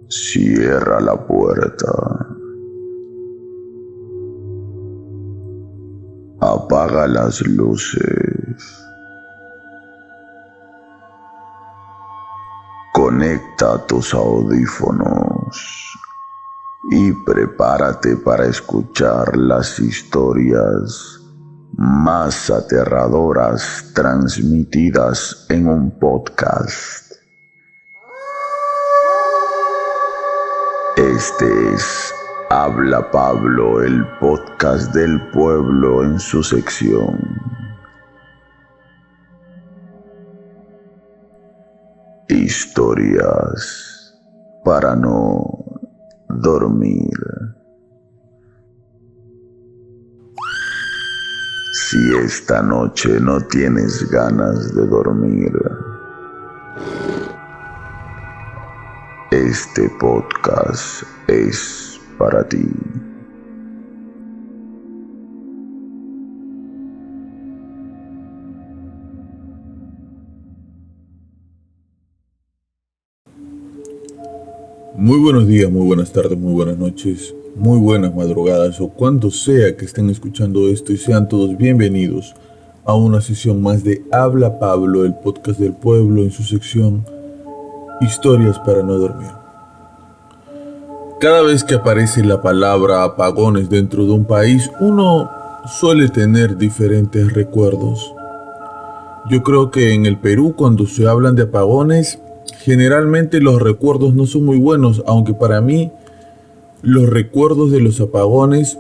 Cierra la puerta. Apaga las luces. Conecta tus audífonos y prepárate para escuchar las historias más aterradoras transmitidas en un podcast. Este es Habla Pablo, el podcast del pueblo en su sección Historias para no dormir. Si esta noche no tienes ganas de dormir, este podcast es para ti. Muy buenos días, muy buenas tardes, muy buenas noches, muy buenas madrugadas o cuando sea que estén escuchando esto, y sean todos bienvenidos a una sesión más de Habla Pablo, el podcast del pueblo en su sección Historias para no dormir. Cada vez que aparece la palabra apagones dentro de un país, uno suele tener diferentes recuerdos. Yo creo que en el Perú, cuando se hablan de apagones, generalmente los recuerdos no son muy buenos, aunque para mí los recuerdos de los apagones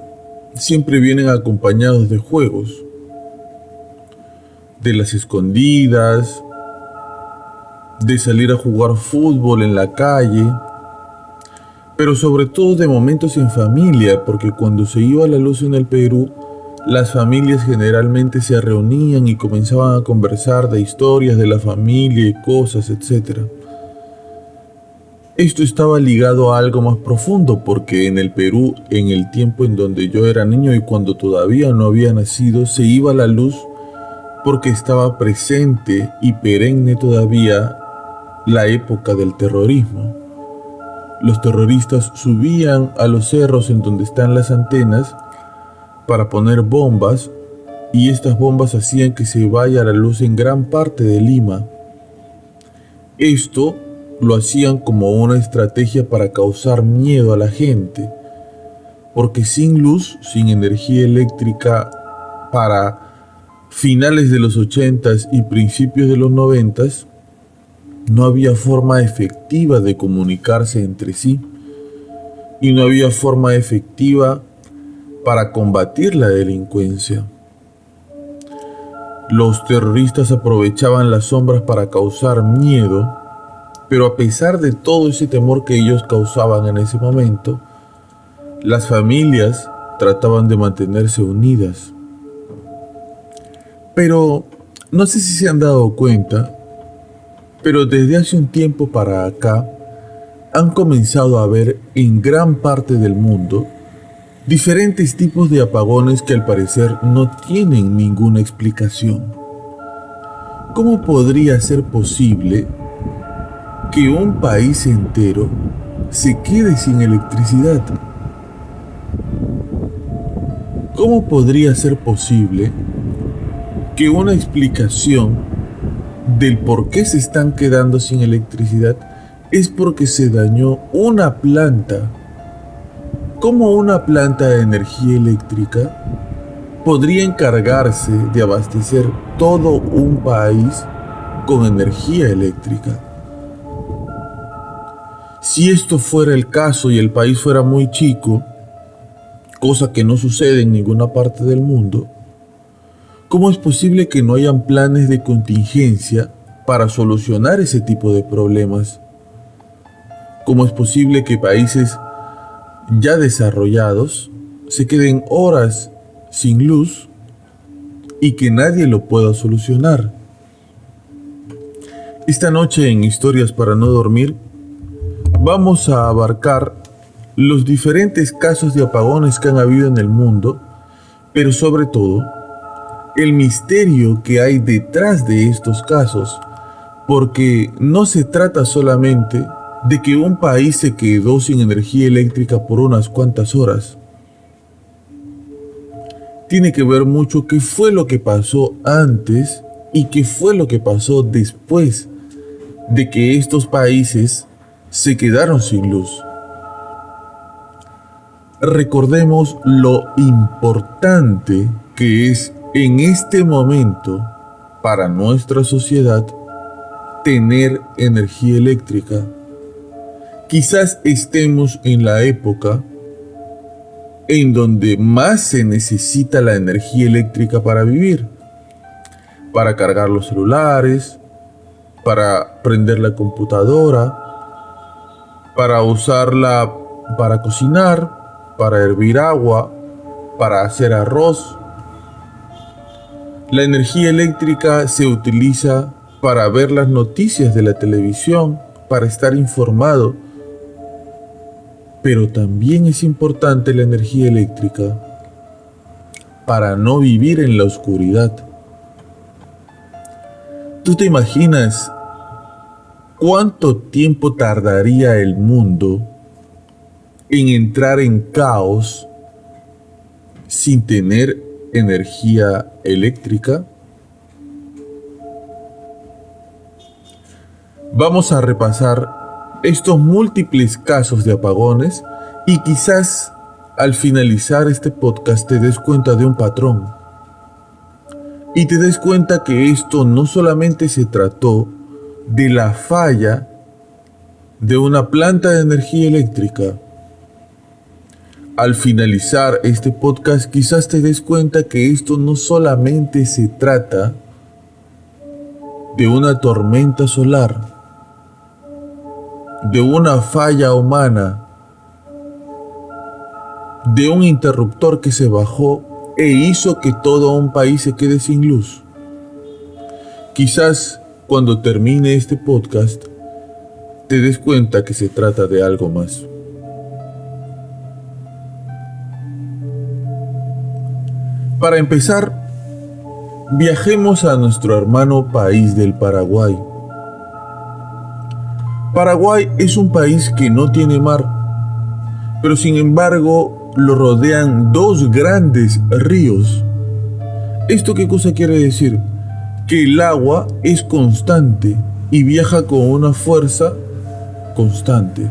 siempre vienen acompañados de juegos, de las escondidas, de salir a jugar fútbol en la calle, pero sobre todo de momentos en familia, porque cuando se iba la luz en el Perú, las familias generalmente se reunían y comenzaban a conversar de historias de la familia y cosas, etc. Esto estaba ligado a algo más profundo, porque en el Perú, en el tiempo en donde yo era niño y cuando todavía no había nacido, se iba la luz porque estaba presente y perenne todavía la época del terrorismo. Los terroristas subían a los cerros en donde están las antenas para poner bombas, y estas bombas hacían que se vaya la luz en gran parte de Lima. Esto lo hacían como una estrategia para causar miedo a la gente, porque sin luz, sin energía eléctrica para finales de los 80s y principios de los 90s, no había forma efectiva de comunicarse entre sí y no había forma efectiva para combatir la delincuencia. Los terroristas aprovechaban las sombras para causar miedo, pero a pesar de todo ese temor que ellos causaban en ese momento, las familias trataban de mantenerse unidas. Pero no sé si se han dado cuenta, pero desde hace un tiempo para acá han comenzado a haber en gran parte del mundo diferentes tipos de apagones que al parecer no tienen ninguna explicación. ¿Cómo podría ser posible que un país entero se quede sin electricidad? ¿Cómo podría ser posible que una explicación del por qué se están quedando sin electricidad es porque se dañó una planta? ¿Cómo una planta de energía eléctrica podría encargarse de abastecer todo un país con energía eléctrica? Si esto fuera el caso y el país fuera muy chico, cosa que no sucede en ninguna parte del mundo, ¿cómo es posible que no hayan planes de contingencia para solucionar ese tipo de problemas? ¿Cómo es posible que países ya desarrollados se queden horas sin luz y que nadie lo pueda solucionar? Esta noche en Historias para no dormir vamos a abarcar los diferentes casos de apagones que han habido en el mundo, pero sobre todo el misterio que hay detrás de estos casos, porque no se trata solamente de que un país se quedó sin energía eléctrica por unas cuantas horas. Tiene que ver mucho qué fue lo que pasó antes y qué fue lo que pasó después de que estos países se quedaron sin luz. Recordemos lo importante que es en este momento para nuestra sociedad tener energía eléctrica. Quizás estemos en la época en donde más se necesita la energía eléctrica para vivir, para cargar los celulares, para prender la computadora, para usarla para cocinar, para hervir agua, para hacer arroz. La energía eléctrica se utiliza para ver las noticias de la televisión, para estar informado. Pero también es importante la energía eléctrica para no vivir en la oscuridad. ¿Tú te imaginas cuánto tiempo tardaría el mundo en entrar en caos sin tener energía eléctrica? Vamos a repasar estos múltiples casos de apagones y quizás al finalizar este podcast te des cuenta de un patrón y te des cuenta que esto no solamente se trató de la falla de una planta de energía eléctrica. Al finalizar este podcast quizás te des cuenta que esto no solamente se trata de una tormenta solar, de una falla humana, de un interruptor que se bajó e hizo que todo un país se quede sin luz. Quizás cuando termine este podcast te des cuenta que se trata de algo más. Para empezar, viajemos a nuestro hermano país del Paraguay. Paraguay es un país que no tiene mar, pero sin embargo lo rodean dos grandes ríos. ¿Esto qué cosa quiere decir? Que el agua es constante y viaja con una fuerza constante.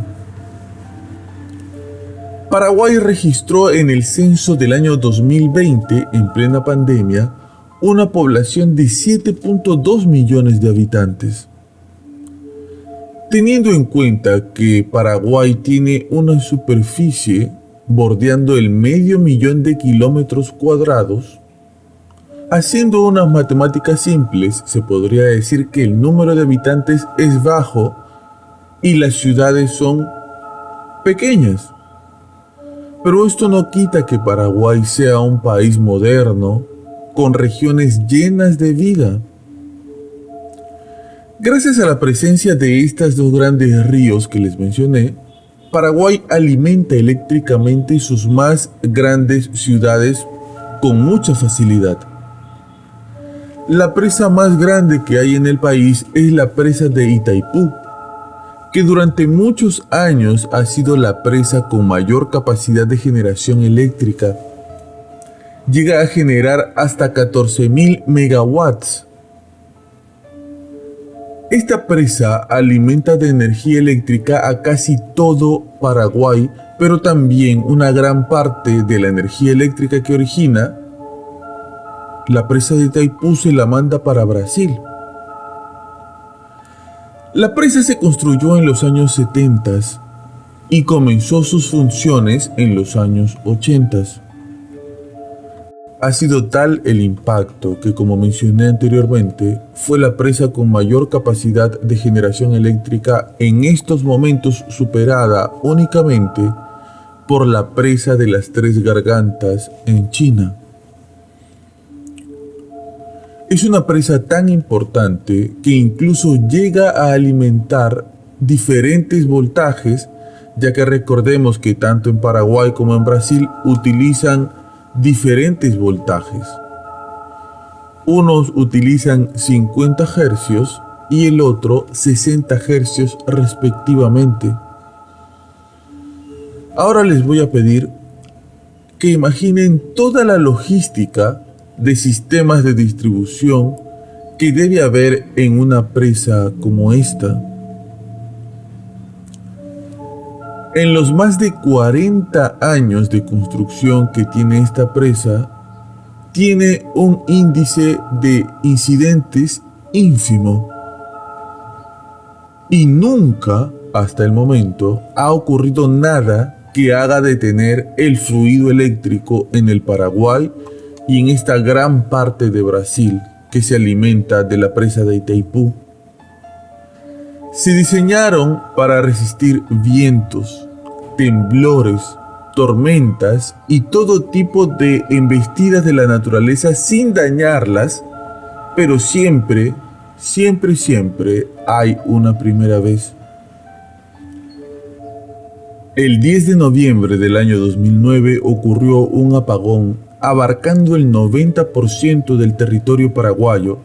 Paraguay registró en el censo del año 2020, en plena pandemia, una población de 7.2 millones de habitantes. Teniendo en cuenta que Paraguay tiene una superficie bordeando el 500.000 de kilómetros cuadrados, haciendo unas matemáticas simples, se podría decir que el número de habitantes es bajo y las ciudades son pequeñas. Pero esto no quita que Paraguay sea un país moderno, con regiones llenas de vida. Gracias a la presencia de estos dos grandes ríos que les mencioné, Paraguay alimenta eléctricamente sus más grandes ciudades con mucha facilidad. La presa más grande que hay en el país es la presa de Itaipú, que durante muchos años ha sido la presa con mayor capacidad de generación eléctrica. Llega a generar hasta 14.000 megawatts. Esta presa alimenta de energía eléctrica a casi todo Paraguay, pero también una gran parte de la energía eléctrica que origina la presa de Itaipú se la manda para Brasil. La presa se construyó en los años 70 y comenzó sus funciones en los años 80. Ha sido tal el impacto que, como mencioné anteriormente, fue la presa con mayor capacidad de generación eléctrica en estos momentos, superada únicamente por la presa de las Tres Gargantas en China. Es una presa tan importante que incluso llega a alimentar diferentes voltajes, ya que recordemos que tanto en Paraguay como en Brasil utilizan diferentes voltajes. Unos utilizan 50 hercios y el otro 60 Hz respectivamente. Ahora les voy a pedir que imaginen toda la logística de sistemas de distribución que debe haber en una presa como esta. En los más de 40 años de construcción que tiene esta presa, tiene un índice de incidentes ínfimo. Y nunca, hasta el momento, ha ocurrido nada que haga detener el fluido eléctrico en el Paraguay y en esta gran parte de Brasil que se alimenta de la presa de Itaipú. Se diseñaron para resistir vientos, temblores, tormentas y todo tipo de embestidas de la naturaleza sin dañarlas, pero siempre hay una primera vez. El 10 de noviembre del año 2009 ocurrió un apagón abarcando el 90% del territorio paraguayo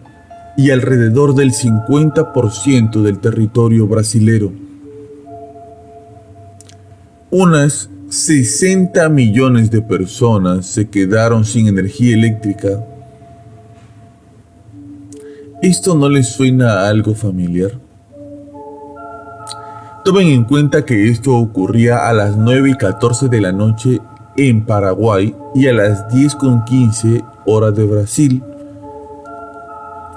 y alrededor del 50% del territorio brasilero. Unas 60 millones de personas se quedaron sin energía eléctrica. ¿Esto no les suena a algo familiar? Tomen en cuenta que esto ocurría a las 9:14 de la noche en Paraguay y a las 10:15 horas de Brasil.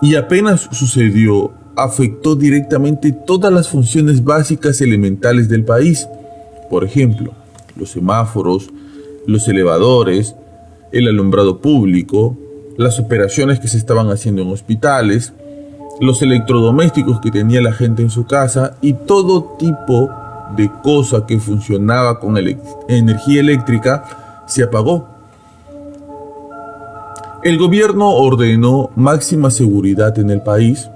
Y apenas sucedió, afectó directamente todas las funciones básicas elementales del país. Por ejemplo, los semáforos, los elevadores, el alumbrado público, las operaciones que se estaban haciendo en hospitales, los electrodomésticos que tenía la gente en su casa y todo tipo de cosa que funcionaba con energía eléctrica se apagó. El gobierno ordenó máxima seguridad en el país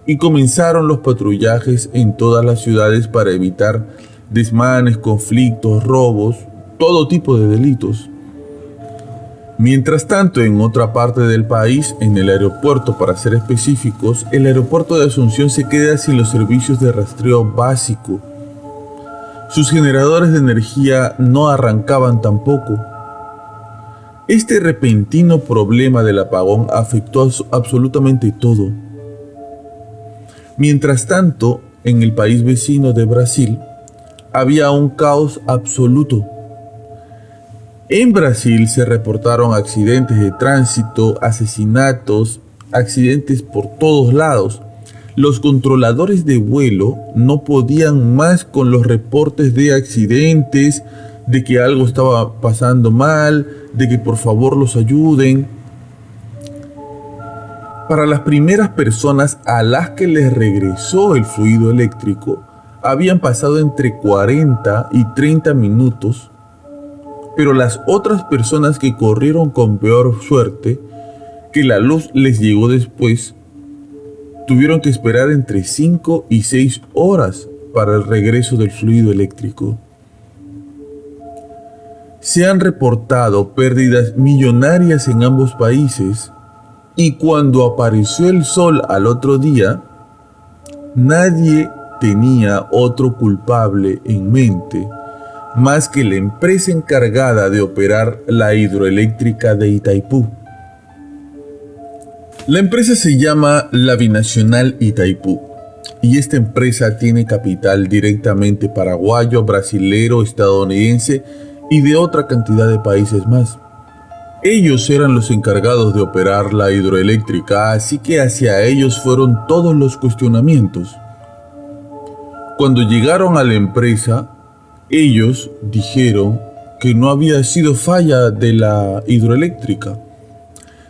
y comenzaron los patrullajes en todas las ciudades para evitar desmanes, conflictos, robos, todo tipo de delitos. Mientras tanto, en otra parte del país, en el aeropuerto, para ser específicos, el aeropuerto de Asunción se queda sin los servicios de rastreo básico. Sus generadores de energía no arrancaban tampoco. Este repentino problema del apagón afectó absolutamente todo. Mientras tanto, en el país vecino de Brasil, había un caos absoluto. En Brasil se reportaron accidentes de tránsito, asesinatos, accidentes por todos lados. Los controladores de vuelo no podían más con los reportes de accidentes, de que algo estaba pasando mal, de que por favor los ayuden. Para las primeras personas a las que les regresó el fluido eléctrico, habían pasado entre 40 y 30 minutos, pero las otras personas que corrieron con peor suerte, que la luz les llegó después, tuvieron que esperar entre 5 y 6 horas para el regreso del fluido eléctrico. Se han reportado pérdidas millonarias en ambos países y cuando apareció el sol al otro día, nadie tenía otro culpable en mente más que la empresa encargada de operar la hidroeléctrica de Itaipú. La empresa se llama la Binacional Itaipú y esta empresa tiene capital directamente paraguayo, brasilero, estadounidense y de otra cantidad de países más. Ellos eran los encargados de operar la hidroeléctrica, así que hacia ellos fueron todos los cuestionamientos. Cuando llegaron a la empresa, ellos dijeron que no había sido falla de la hidroeléctrica.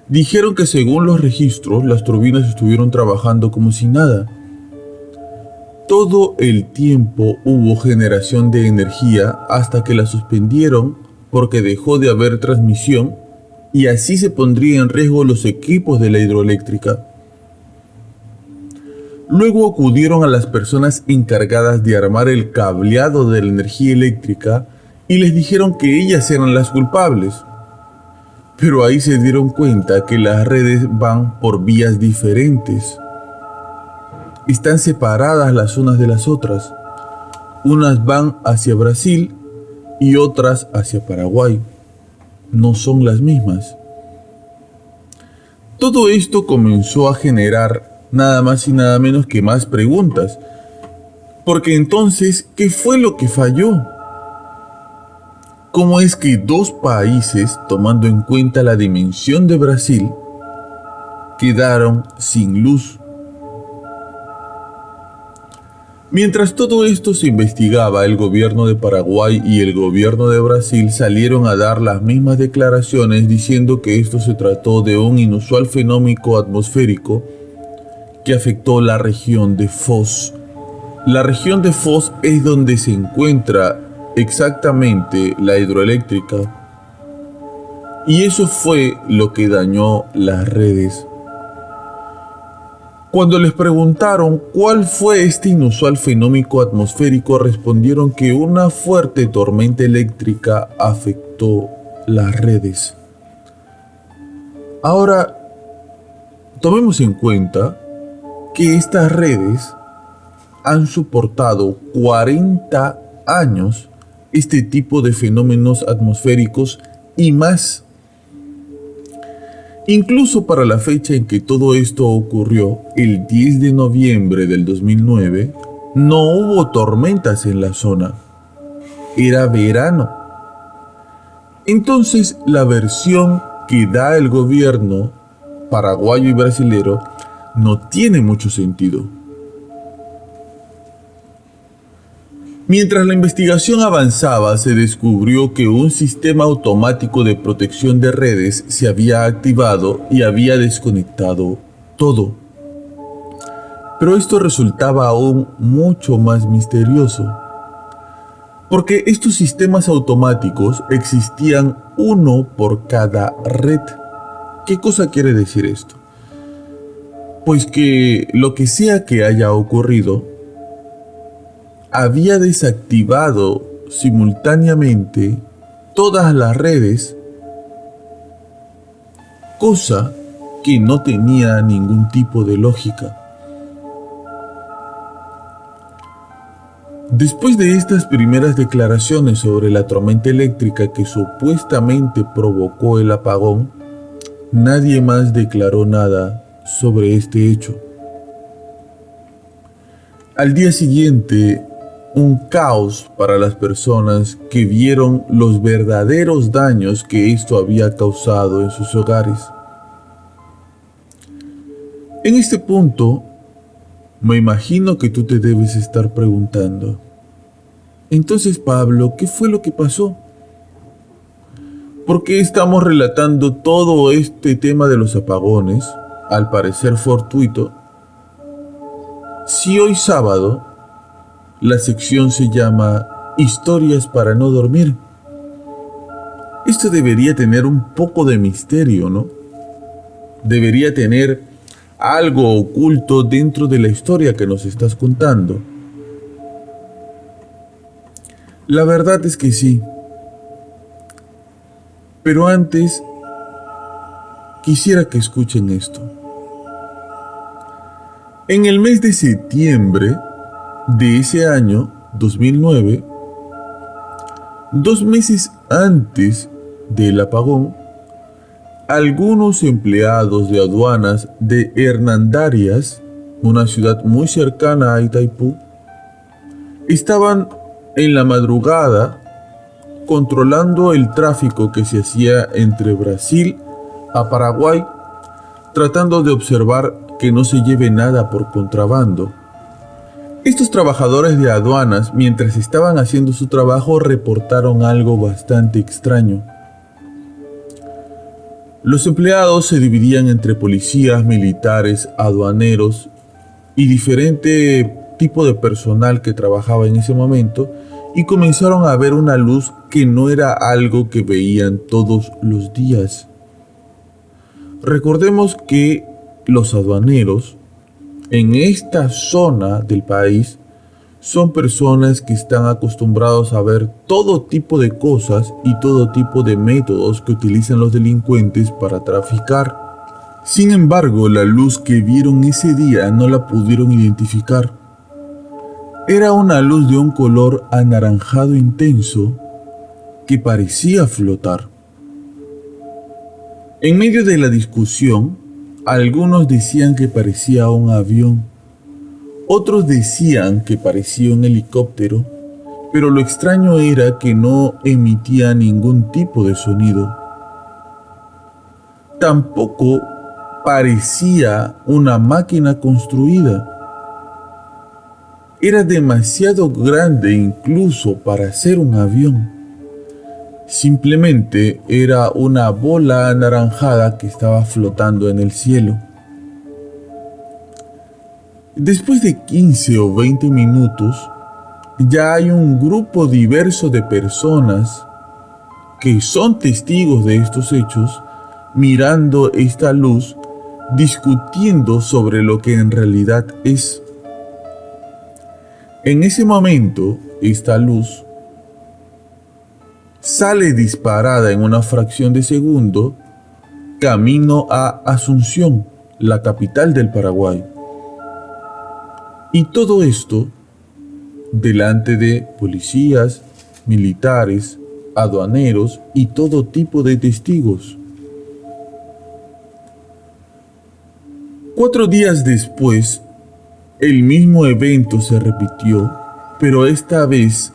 Dijeron que según los registros, las turbinas estuvieron trabajando como si nada. Todo el tiempo hubo generación de energía hasta que la suspendieron porque dejó de haber transmisión y así se pondrían en riesgo los equipos de la hidroeléctrica. Luego acudieron a las personas encargadas de armar el cableado de la energía eléctrica y les dijeron que ellas eran las culpables. Pero ahí se dieron cuenta que las redes van por vías diferentes. están separadas las unas de las otras. Unas van hacia Brasil y otras hacia Paraguay. No son las mismas. Todo esto comenzó a generar nada más y nada menos que más preguntas. Porque entonces, ¿qué fue lo que falló? ¿Cómo es que dos países, tomando en cuenta la dimensión de Brasil, quedaron sin luz? Mientras todo esto se investigaba, el gobierno de Paraguay y el gobierno de Brasil salieron a dar las mismas declaraciones diciendo que esto se trató de un inusual fenómeno atmosférico que afectó la región de Foz. La región de Foz es donde se encuentra exactamente la hidroeléctrica, y eso fue lo que dañó las redes. Cuando les preguntaron cuál fue este inusual fenómeno atmosférico, respondieron que una fuerte tormenta eléctrica afectó las redes. Ahora, tomemos en cuenta que estas redes han soportado 40 años este tipo de fenómenos atmosféricos y más. Incluso para la fecha en que todo esto ocurrió, el 10 de noviembre del 2009, no hubo tormentas en la zona. Era verano. Entonces, la versión que da el gobierno paraguayo y brasilero no tiene mucho sentido. Mientras la investigación avanzaba, se descubrió que un sistema automático de protección de redes se había activado y había desconectado todo. Pero esto resultaba aún mucho más misterioso, porque estos sistemas automáticos existían uno por cada red. ¿Qué cosa quiere decir esto? Pues que lo que sea que haya ocurrido, había desactivado simultáneamente todas las redes, cosa que no tenía ningún tipo de lógica. Después de estas primeras declaraciones sobre la tormenta eléctrica que supuestamente provocó el apagón, nadie más declaró nada sobre este hecho. Al día siguiente, un caos para las personas que vieron los verdaderos daños que esto había causado en sus hogares. En este punto, me imagino que tú te debes estar preguntando, entonces, Pablo, ¿qué fue lo que pasó? ¿Por qué estamos relatando todo este tema de los apagones, al parecer fortuito, si hoy sábado la sección se llama Historias para no dormir? Esto debería tener un poco de misterio, ¿no? Debería tener algo oculto dentro de la historia que nos estás contando. La verdad es que sí. Pero antes, quisiera que escuchen esto. En el mes de septiembre de ese año 2009, 2 meses antes del apagón, algunos empleados de aduanas de Hernandarias, una ciudad muy cercana a Itaipú, estaban en la madrugada controlando el tráfico que se hacía entre Brasil a Paraguay, tratando de observar que no se lleve nada por contrabando. Estos trabajadores de aduanas, mientras estaban haciendo su trabajo, reportaron algo bastante extraño. Los empleados se dividían entre policías, militares, aduaneros y diferente tipo de personal que trabajaba en ese momento, y comenzaron a ver una luz que no era algo que veían todos los días. Recordemos que los aduaneros en esta zona del país son personas que están acostumbrados a ver todo tipo de cosas y todo tipo de métodos que utilizan los delincuentes para traficar. Sin embargo, la luz que vieron ese día no la pudieron identificar. Era una luz de un color anaranjado intenso que parecía flotar. En medio de la discusión, algunos decían que parecía un avión, otros decían que parecía un helicóptero, pero lo extraño era que no emitía ningún tipo de sonido. Tampoco parecía una máquina construida. Era demasiado grande incluso para ser un avión. Simplemente era una bola anaranjada que estaba flotando en el cielo. Después de 15 o 20 minutos, ya hay un grupo diverso de personas que son testigos de estos hechos, mirando esta luz, discutiendo sobre lo que en realidad es. En ese momento, esta luz sale disparada en una fracción de segundo camino a Asunción, la capital del Paraguay. Y todo esto delante de policías, militares, aduaneros y todo tipo de testigos. 4 días después, el mismo evento se repitió, pero esta vez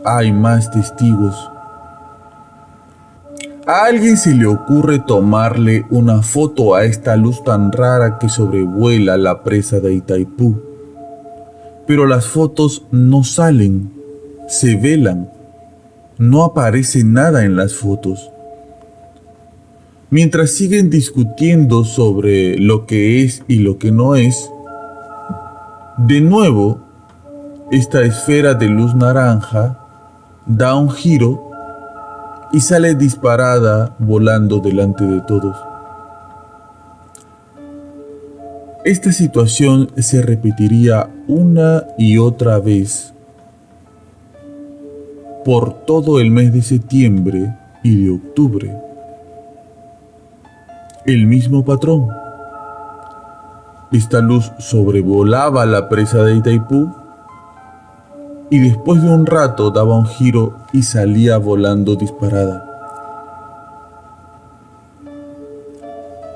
hay más testigos. ¿A alguien se le ocurre tomarle una foto a esta luz tan rara que sobrevuela la presa de Itaipú? Pero las fotos no salen, se velan, no aparece nada en las fotos. Mientras siguen discutiendo sobre lo que es y lo que no es, de nuevo, esta esfera de luz naranja da un giro y sale disparada volando delante de todos. Esta situación se repetiría una y otra vez por todo el mes de septiembre y de octubre. El mismo patrón. Esta luz sobrevolaba la presa de Itaipú y después de un rato daba un giro y salía volando disparada.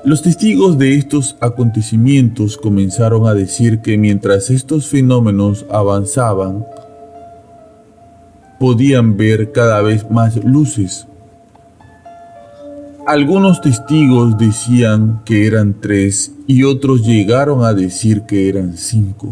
Los testigos de estos acontecimientos comenzaron a decir que mientras estos fenómenos avanzaban, podían ver cada vez más luces. Algunos testigos decían que eran 3 y otros llegaron a decir que eran 5.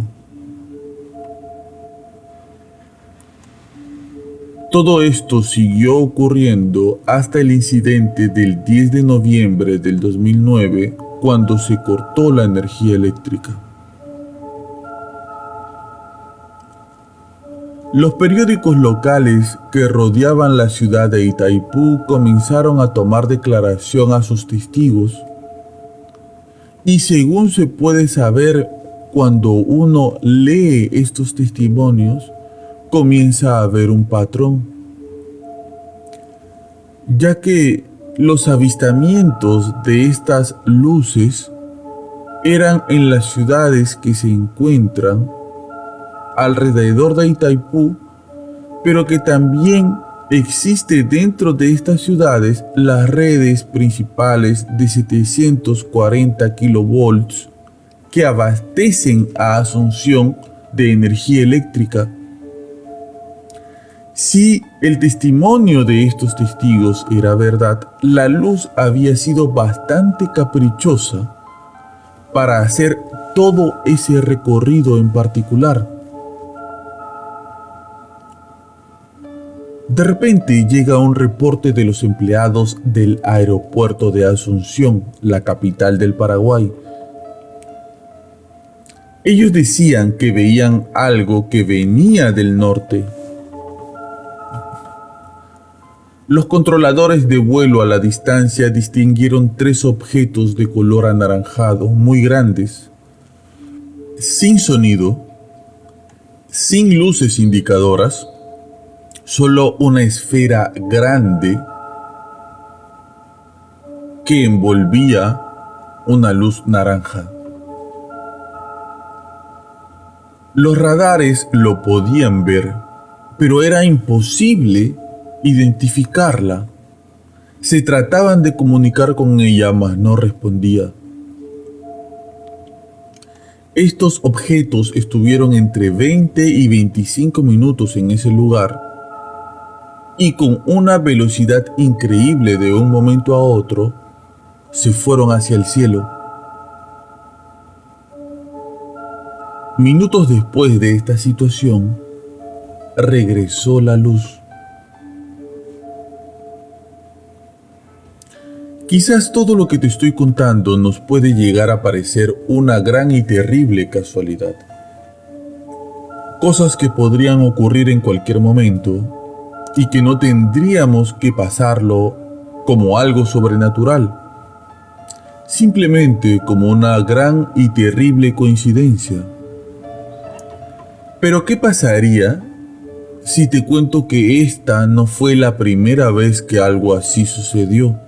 Todo esto siguió ocurriendo hasta el incidente del 10 de noviembre del 2009, cuando se cortó la energía eléctrica. Los periódicos locales que rodeaban la ciudad de Itaipú comenzaron a tomar declaración a sus testigos, y según se puede saber cuando uno lee estos testimonios, comienza a haber un patrón, ya que los avistamientos de estas luces eran en las ciudades que se encuentran alrededor de Itaipú, pero que también existe dentro de estas ciudades las redes principales de 740 kilovolts que abastecen a Asunción de energía eléctrica. Si el testimonio de estos testigos era verdad, la luz había sido bastante caprichosa para hacer todo ese recorrido en particular. De repente llega un reporte de los empleados del aeropuerto de Asunción, la capital del Paraguay. Ellos decían que veían algo que venía del norte. Los controladores de vuelo a la distancia distinguieron 3 objetos de color anaranjado muy grandes, sin sonido, sin luces indicadoras, solo una esfera grande que envolvía una luz naranja. Los radares lo podían ver, pero era imposible identificarla. Se trataban de comunicar con ella, mas no respondía. Estos objetos estuvieron entre 20 y 25 minutos en ese lugar y con una velocidad increíble de un momento a otro, se fueron hacia el cielo. Minutos después de esta situación, regresó la luz. Quizás todo lo que te estoy contando nos puede llegar a parecer una gran y terrible casualidad. Cosas que podrían ocurrir en cualquier momento y que no tendríamos que pasarlo como algo sobrenatural, simplemente como una gran y terrible coincidencia. Pero ¿qué pasaría si te cuento que esta no fue la primera vez que algo así sucedió?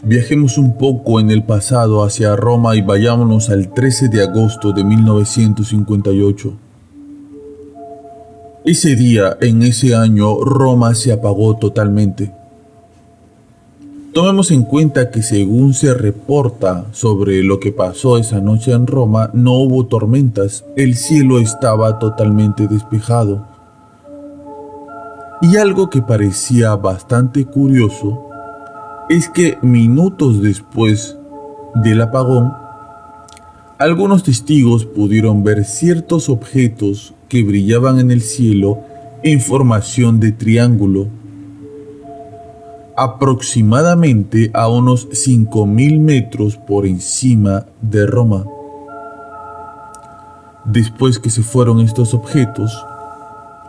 Viajemos un poco en el pasado hacia Roma y vayámonos al 13 de agosto de 1958. Ese día, en ese año, Roma se apagó totalmente. Tomemos en cuenta que según se reporta sobre lo que pasó esa noche en Roma, no hubo tormentas, el cielo estaba totalmente despejado. Y algo que parecía bastante curioso es que minutos después del apagón, algunos testigos pudieron ver ciertos objetos que brillaban en el cielo en formación de triángulo, aproximadamente a unos 5.000 metros por encima de Roma. Después que se fueron estos objetos,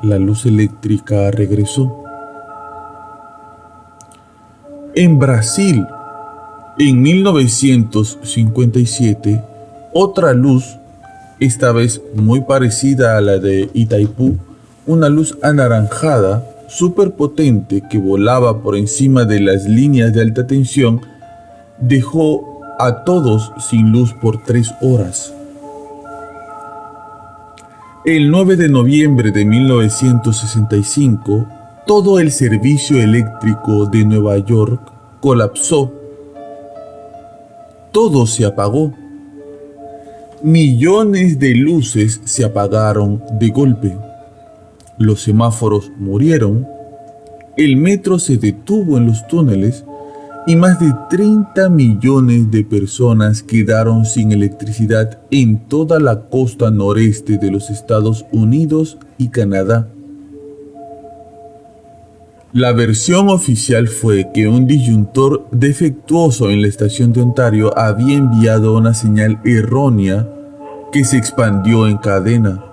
la luz eléctrica regresó. En Brasil, en 1957, otra luz, esta vez muy parecida a la de Itaipú, una luz anaranjada, súper potente que volaba por encima de las líneas de alta tensión, dejó a todos sin luz por 3 horas. El 9 de noviembre de 1965, todo el servicio eléctrico de Nueva York colapsó. Todo se apagó. Millones de luces se apagaron de golpe. Los semáforos murieron. El metro se detuvo en los túneles y más de 30 millones de personas quedaron sin electricidad en toda la costa noreste de los Estados Unidos y Canadá. La versión oficial fue que un disyuntor defectuoso en la estación de Ontario había enviado una señal errónea que se expandió en cadena.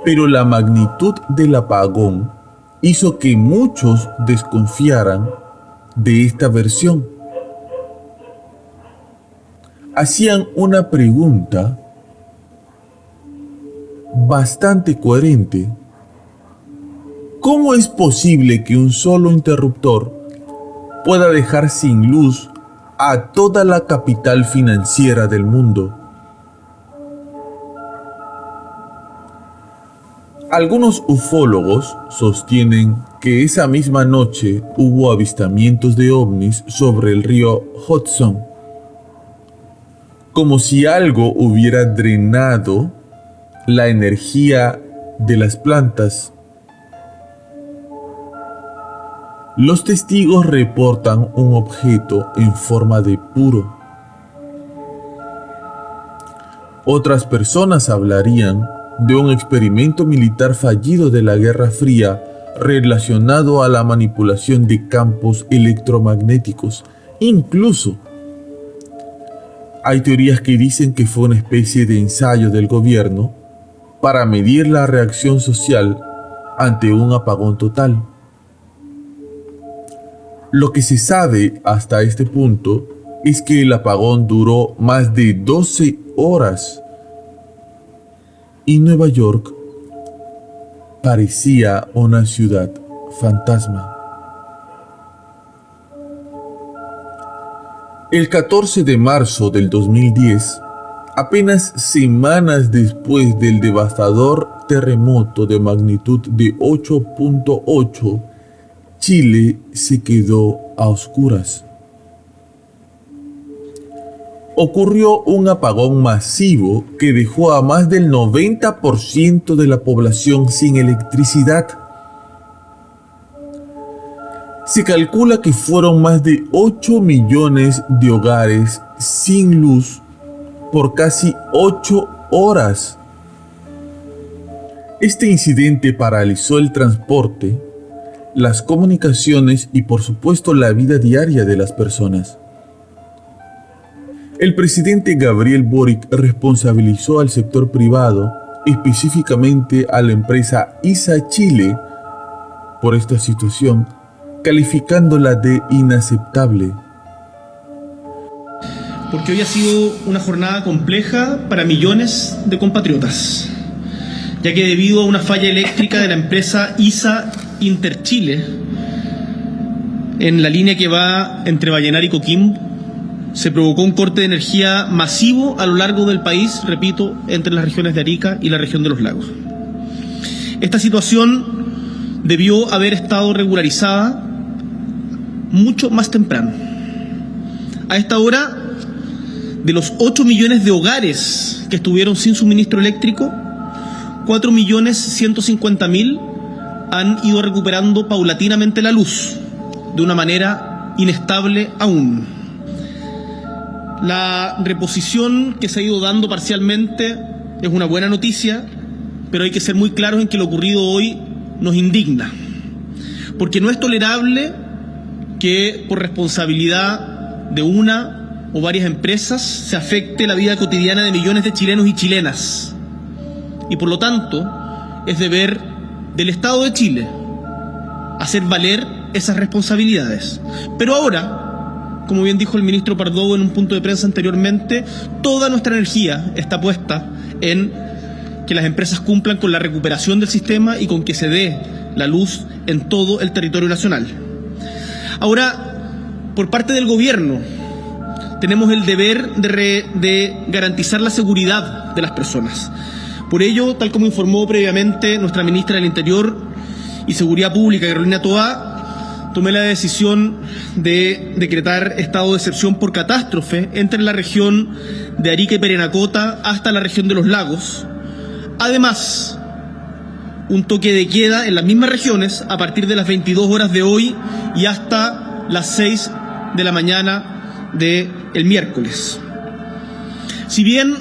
Pero la magnitud del apagón hizo que muchos desconfiaran de esta versión. Hacían una pregunta bastante coherente. ¿Cómo es posible que un solo interruptor pueda dejar sin luz a toda la capital financiera del mundo? Algunos ufólogos sostienen que esa misma noche hubo avistamientos de ovnis sobre el río Hudson, como si algo hubiera drenado la energía de las plantas. Los testigos reportan un objeto en forma de puro. Otras personas hablarían de un experimento militar fallido de la Guerra Fría relacionado a la manipulación de campos electromagnéticos. Incluso hay teorías que dicen que fue una especie de ensayo del gobierno para medir la reacción social ante un apagón total. Lo que se sabe hasta este punto es que el apagón duró más de 12 horas y Nueva York parecía una ciudad fantasma. El 14 de marzo del 2010, apenas semanas después del devastador terremoto de magnitud de 8.8, Chile se quedó a oscuras. Ocurrió un apagón masivo que dejó a más del 90% de la población sin electricidad. Se calcula que fueron más de 8 millones de hogares sin luz por casi 8 horas. Este incidente paralizó el transporte, las comunicaciones y por supuesto la vida diaria de las personas. El presidente Gabriel Boric responsabilizó al sector privado, específicamente a la empresa ISA Chile, por esta situación, calificándola de inaceptable. Porque hoy ha sido una jornada compleja para millones de compatriotas, ya que debido a una falla eléctrica de la empresa ISA Interchile, en la línea que va entre Vallenar y Coquimbo, se provocó un corte de energía masivo a lo largo del país, repito, entre las regiones de Arica y la región de los lagos. Esta situación debió haber estado regularizada mucho más temprano. A esta hora, de los 8 millones de hogares que estuvieron sin suministro eléctrico, 4.150.000 han ido recuperando paulatinamente la luz, de una manera inestable aún. La reposición que se ha ido dando parcialmente es una buena noticia, pero hay que ser muy claros en que lo ocurrido hoy nos indigna, porque no es tolerable que por responsabilidad de una o varias empresas se afecte la vida cotidiana de millones de chilenos y chilenas. Y por lo tanto, es deber del Estado de Chile hacer valer esas responsabilidades. Pero ahora, como bien dijo el ministro Pardovo en un punto de prensa anteriormente, toda nuestra energía está puesta en que las empresas cumplan con la recuperación del sistema y con que se dé la luz en todo el territorio nacional. Ahora, por parte del gobierno, tenemos el deber de garantizar la seguridad de las personas. Por ello, tal como informó previamente nuestra ministra del Interior y Seguridad Pública, Carolina Toá, tomé la decisión de decretar estado de excepción por catástrofe entre la región de Arica y Parinacota hasta la región de los lagos. Además, un toque de queda en las mismas regiones a partir de las 22 horas de hoy y hasta las 6 de la mañana del miércoles. Si bien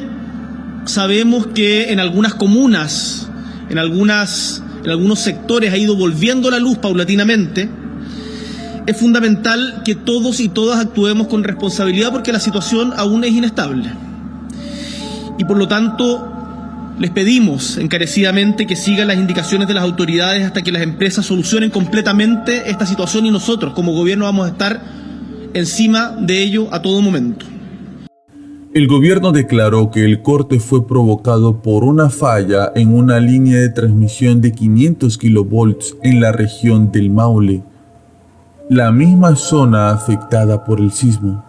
sabemos que en algunas comunas, en algunos sectores ha ido volviendo la luz paulatinamente, es fundamental que todos y todas actuemos con responsabilidad porque la situación aún es inestable. Y por lo tanto, les pedimos encarecidamente que sigan las indicaciones de las autoridades hasta que las empresas solucionen completamente esta situación y nosotros, como gobierno, vamos a estar encima de ello a todo momento. El gobierno declaró que el corte fue provocado por una falla en una línea de transmisión de 500 kilovolts en la región del Maule, la misma zona afectada por el sismo.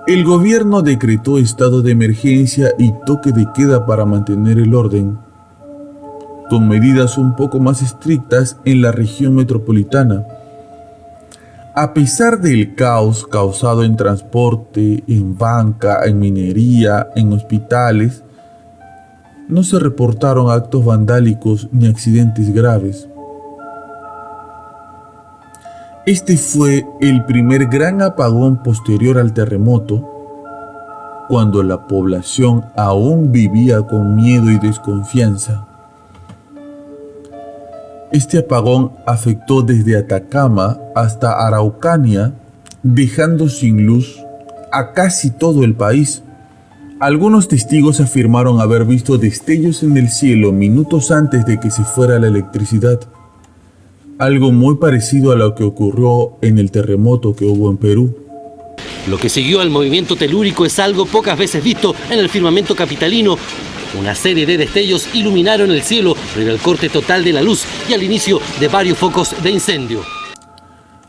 El gobierno decretó estado de emergencia y toque de queda para mantener el orden, con medidas un poco más estrictas en la región metropolitana. A pesar del caos causado en transporte, en banca, en minería, en hospitales, no se reportaron actos vandálicos ni accidentes graves. Este fue el primer gran apagón posterior al terremoto, cuando la población aún vivía con miedo y desconfianza. Este apagón afectó desde Atacama hasta Araucanía, dejando sin luz a casi todo el país. Algunos testigos afirmaron haber visto destellos en el cielo minutos antes de que se fuera la electricidad. Algo muy parecido a lo que ocurrió en el terremoto que hubo en Perú. Lo que siguió al movimiento telúrico es algo pocas veces visto en el firmamento capitalino. Una serie de destellos iluminaron el cielo previo al corte total de la luz y al inicio de varios focos de incendio.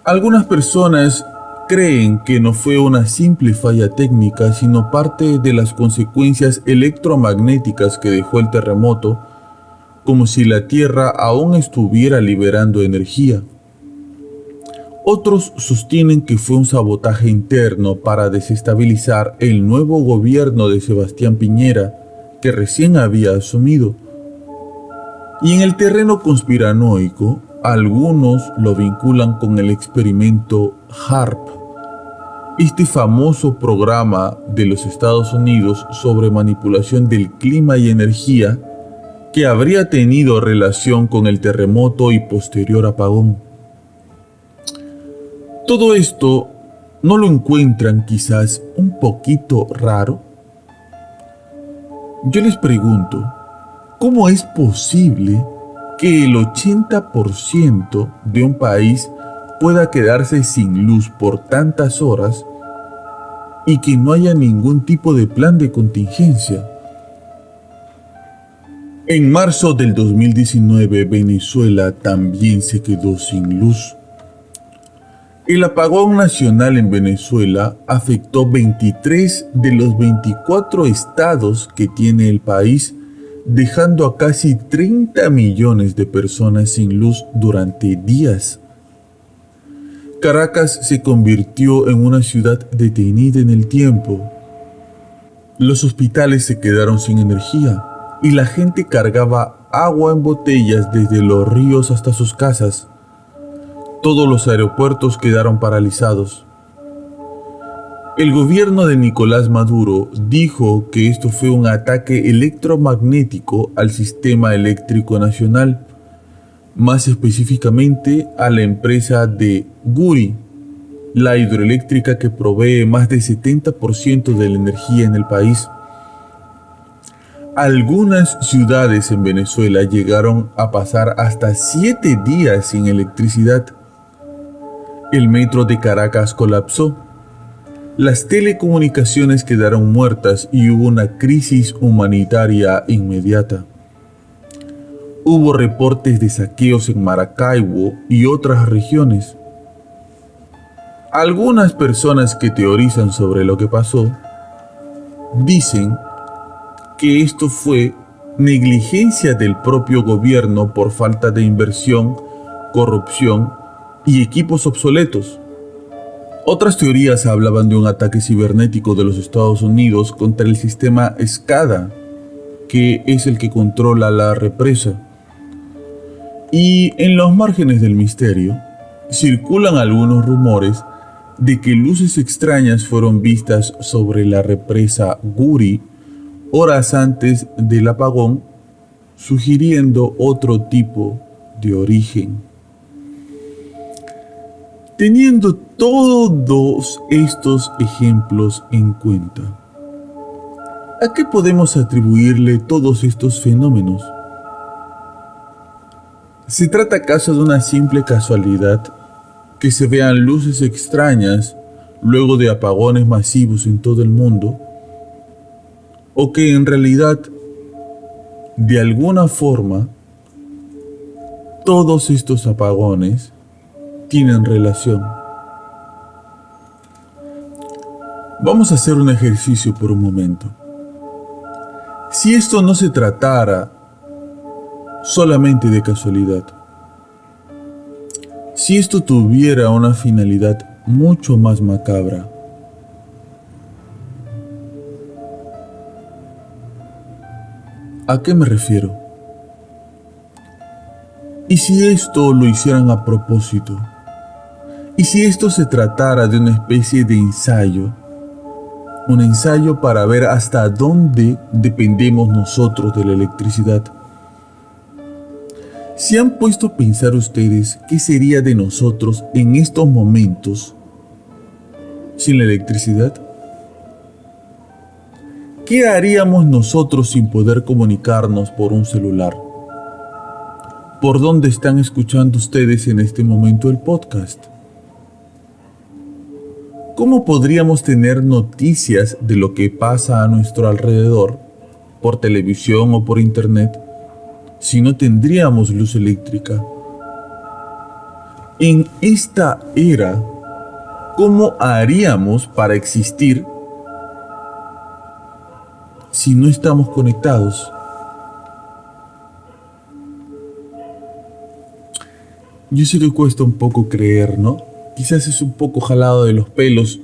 Algunas personas creen que no fue una simple falla técnica, sino parte de las consecuencias electromagnéticas que dejó el terremoto, como si la Tierra aún estuviera liberando energía. Otros sostienen que fue un sabotaje interno para desestabilizar el nuevo gobierno de Sebastián Piñera, que recién había asumido. Y en el terreno conspiranoico, algunos lo vinculan con el experimento HAARP, este famoso programa de los Estados Unidos sobre manipulación del clima y energía que habría tenido relación con el terremoto y posterior apagón. Todo esto, ¿no lo encuentran quizás un poquito raro? Yo les pregunto, ¿cómo es posible que el 80% de un país pueda quedarse sin luz por tantas horas y que no haya ningún tipo de plan de contingencia? En marzo del 2019, Venezuela también se quedó sin luz. El apagón nacional en Venezuela afectó 23 de los 24 estados que tiene el país, dejando a casi 30 millones de personas sin luz durante días. Caracas se convirtió en una ciudad detenida en el tiempo. Los hospitales se quedaron sin energía y la gente cargaba agua en botellas desde los ríos hasta sus casas. Todos los aeropuertos quedaron paralizados. El gobierno de Nicolás Maduro dijo que esto fue un ataque electromagnético al sistema eléctrico nacional, más específicamente a la empresa de Guri, la hidroeléctrica que provee más del 70% de la energía en el país. Algunas ciudades en Venezuela llegaron a pasar hasta 7 días sin electricidad. El metro de Caracas colapsó. Las telecomunicaciones quedaron muertas y hubo una crisis humanitaria inmediata. Hubo reportes de saqueos en Maracaibo y otras regiones. Algunas personas que teorizan sobre lo que pasó dicen que esto fue negligencia del propio gobierno por falta de inversión, corrupción y equipos obsoletos. Otras teorías hablaban de un ataque cibernético de los Estados Unidos contra el sistema SCADA, que es el que controla la represa. Y en los márgenes del misterio, circulan algunos rumores de que luces extrañas fueron vistas sobre la represa Guri horas antes del apagón, sugiriendo otro tipo de origen. Teniendo todos estos ejemplos en cuenta, ¿a qué podemos atribuirle todos estos fenómenos? ¿Se trata acaso de una simple casualidad que se vean luces extrañas luego de apagones masivos en todo el mundo? ¿O que en realidad, de alguna forma, todos estos apagones tienen relación? Vamos a hacer un ejercicio por un momento. Si esto no se tratara solamente de casualidad, si esto tuviera una finalidad mucho más macabra, ¿a qué me refiero? ¿Y si esto lo hicieran a propósito? ¿Y si esto se tratara de una especie de ensayo? Un ensayo para ver hasta dónde dependemos nosotros de la electricidad. ¿Se han puesto a pensar ustedes qué sería de nosotros en estos momentos sin la electricidad? ¿Qué haríamos nosotros sin poder comunicarnos por un celular? ¿Por dónde están escuchando ustedes en este momento el podcast? ¿Cómo podríamos tener noticias de lo que pasa a nuestro alrededor, por televisión o por internet, si no tendríamos luz eléctrica? En esta era ¿Cómo haríamos para existir si no estamos conectados? Yo sé que cuesta un poco creer, ¿no? Quizás es un poco jalado de los pelos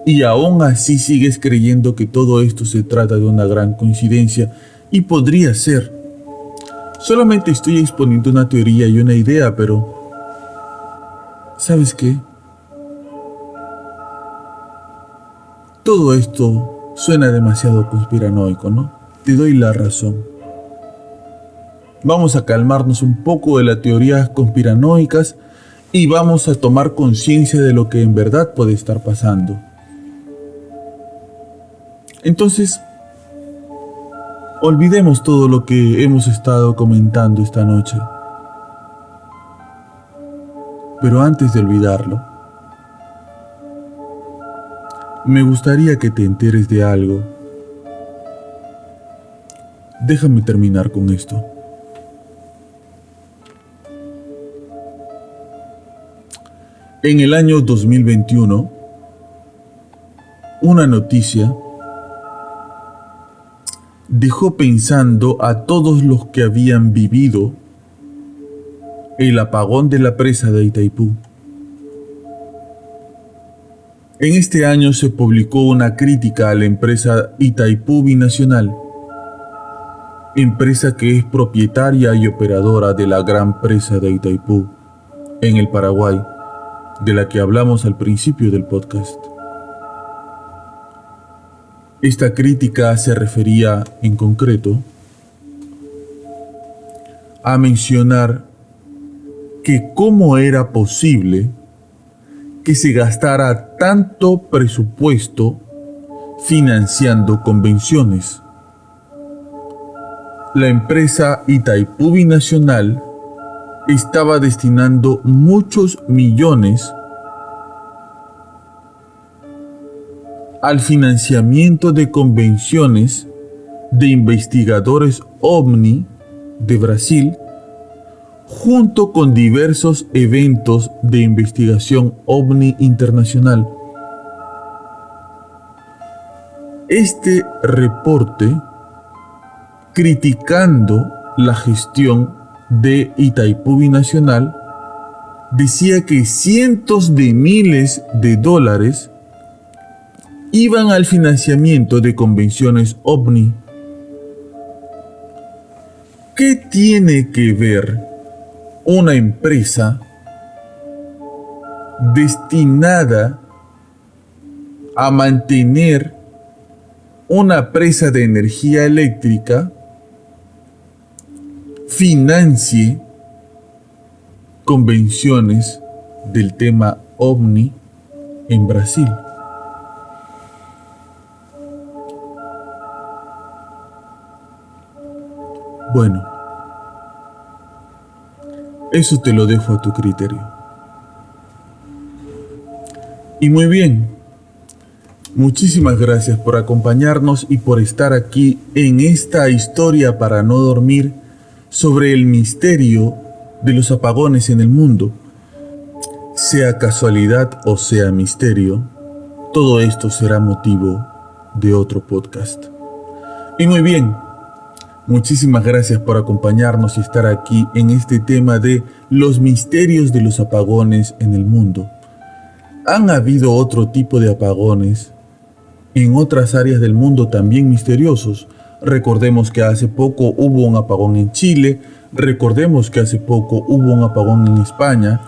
y aún así sigues creyendo que todo esto se trata de una gran coincidencia y podría ser. Solamente estoy exponiendo una teoría y una idea, pero ¿sabes qué? Todo esto suena demasiado conspiranoico, ¿no? Te doy la razón. Vamos a calmarnos un poco de las teorías conspiranoicas y vamos a tomar conciencia de lo que en verdad puede estar pasando. Entonces, olvidemos todo lo que hemos estado comentando esta noche. Pero antes de olvidarlo, me gustaría que te enteres de algo. Déjame terminar con esto. En el año 2021, una noticia dejó pensando a todos los que habían vivido el apagón de la presa de Itaipú. En este año se publicó una crítica a la empresa Itaipú Binacional, empresa que es propietaria y operadora de la gran presa de Itaipú, en el Paraguay, de la que hablamos al principio del podcast. Esta crítica se refería, en concreto, a mencionar que cómo era posible que se gastara tanto presupuesto financiando convenciones. La empresa Itaipú Binacional estaba destinando muchos millones al financiamiento de convenciones de investigadores OVNI de Brasil, junto con diversos eventos de investigación OVNI internacional. Este reporte, criticando la gestión de Itaipú Binacional, decía que cientos de miles de dólares iban al financiamiento de convenciones OVNI. ¿Qué tiene que ver una empresa destinada a mantener una presa de energía eléctrica financie convenciones del tema OVNI en Brasil? Bueno, eso te lo dejo a tu criterio. Y muy bien, muchísimas gracias por acompañarnos y por estar aquí en esta historia para no dormir sobre el misterio de los apagones en el mundo. Sea casualidad o sea misterio, todo esto será motivo de otro podcast. Y muy bien, muchísimas gracias por acompañarnos y estar aquí en este tema de los misterios de los apagones en el mundo. Han habido otro tipo de apagones en otras áreas del mundo también misteriosos. Recordemos que hace poco hubo un apagón en Chile, recordemos que hace poco hubo un apagón en España,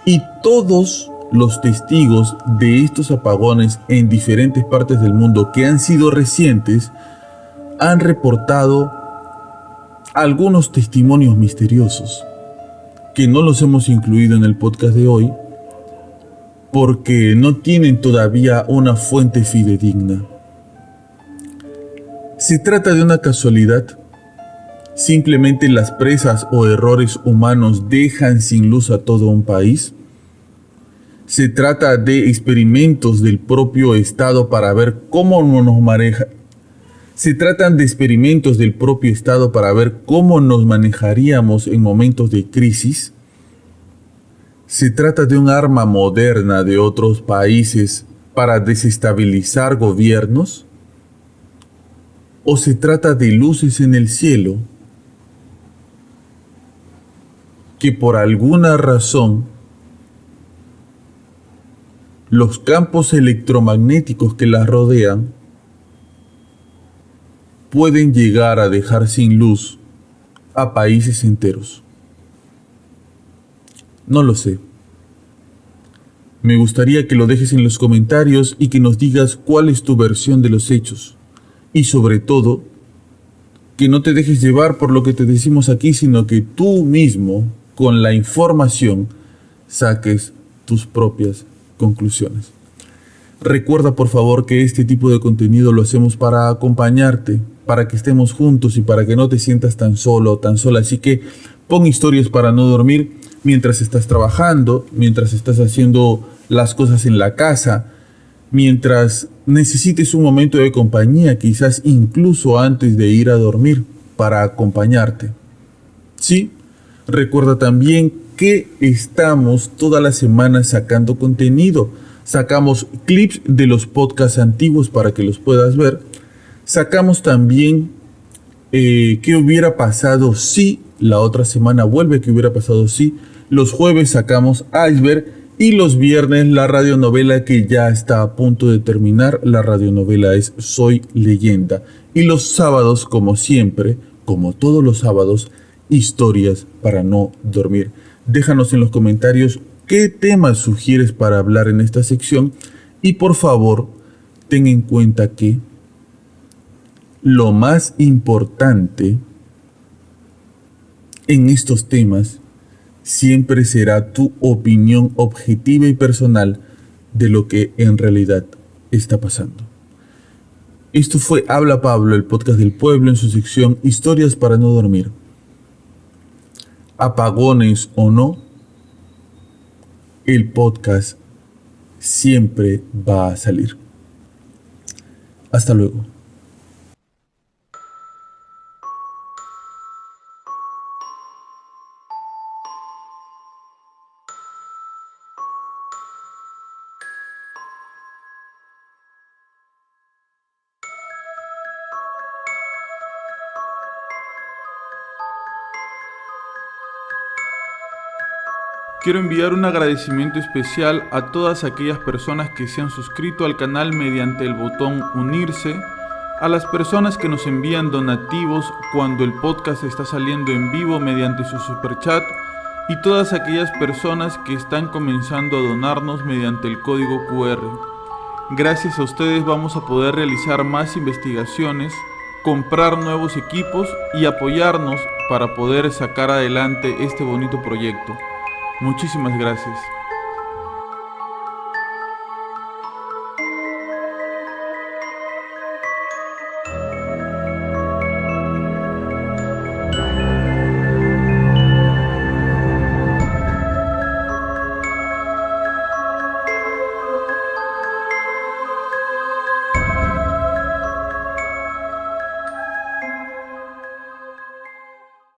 y todos los testigos de estos apagones en diferentes partes del mundo que han sido recientes han reportado algunos testimonios misteriosos que no los hemos incluido en el podcast de hoy porque no tienen todavía una fuente fidedigna. ¿Se trata de una casualidad? ¿Simplemente las presas o errores humanos dejan sin luz a todo un país? ¿Se trata de experimentos del propio Estado para ver cómo nos maneja? ¿Se tratan de experimentos del propio Estado para ver cómo nos manejaríamos en momentos de crisis? ¿Se trata de un arma moderna de otros países para desestabilizar gobiernos? ¿O se trata de luces en el cielo que por alguna razón los campos electromagnéticos que las rodean pueden llegar a dejar sin luz a países enteros? No lo sé. Me gustaría que lo dejes en los comentarios y que nos digas cuál es tu versión de los hechos. Y sobre todo, que no te dejes llevar por lo que te decimos aquí, sino que tú mismo, con la información, saques tus propias conclusiones. Recuerda por favor que este tipo de contenido lo hacemos para acompañarte, para que estemos juntos y para que no te sientas tan solo o tan sola. Así que pon historias para no dormir mientras estás trabajando, mientras estás haciendo las cosas en la casa, mientras necesites un momento de compañía, quizás incluso antes de ir a dormir, para acompañarte. Sí, recuerda también que estamos toda la semana sacando contenido. Sacamos clips de los podcasts antiguos para que los puedas ver. Sacamos también qué hubiera pasado si. La otra semana vuelve qué hubiera pasado si. Los jueves sacamos Iceberg y los viernes la radionovela que ya está a punto de terminar. La radionovela es Soy Leyenda. Y los sábados, como siempre, como todos los sábados, historias para no dormir. Déjanos en los comentarios qué temas sugieres para hablar en esta sección y por favor ten en cuenta que lo más importante en estos temas siempre será tu opinión objetiva y personal de lo que en realidad está pasando. Esto fue Habla Pablo, el podcast del pueblo en su sección Historias para no dormir. Apagones o no, el podcast siempre va a salir. Hasta luego. Quiero enviar un agradecimiento especial a todas aquellas personas que se han suscrito al canal mediante el botón unirse, a las personas que nos envían donativos cuando el podcast está saliendo en vivo mediante su superchat y todas aquellas personas que están comenzando a donarnos mediante el código QR. Gracias a ustedes vamos a poder realizar más investigaciones, comprar nuevos equipos y apoyarnos para poder sacar adelante este bonito proyecto. Muchísimas gracias.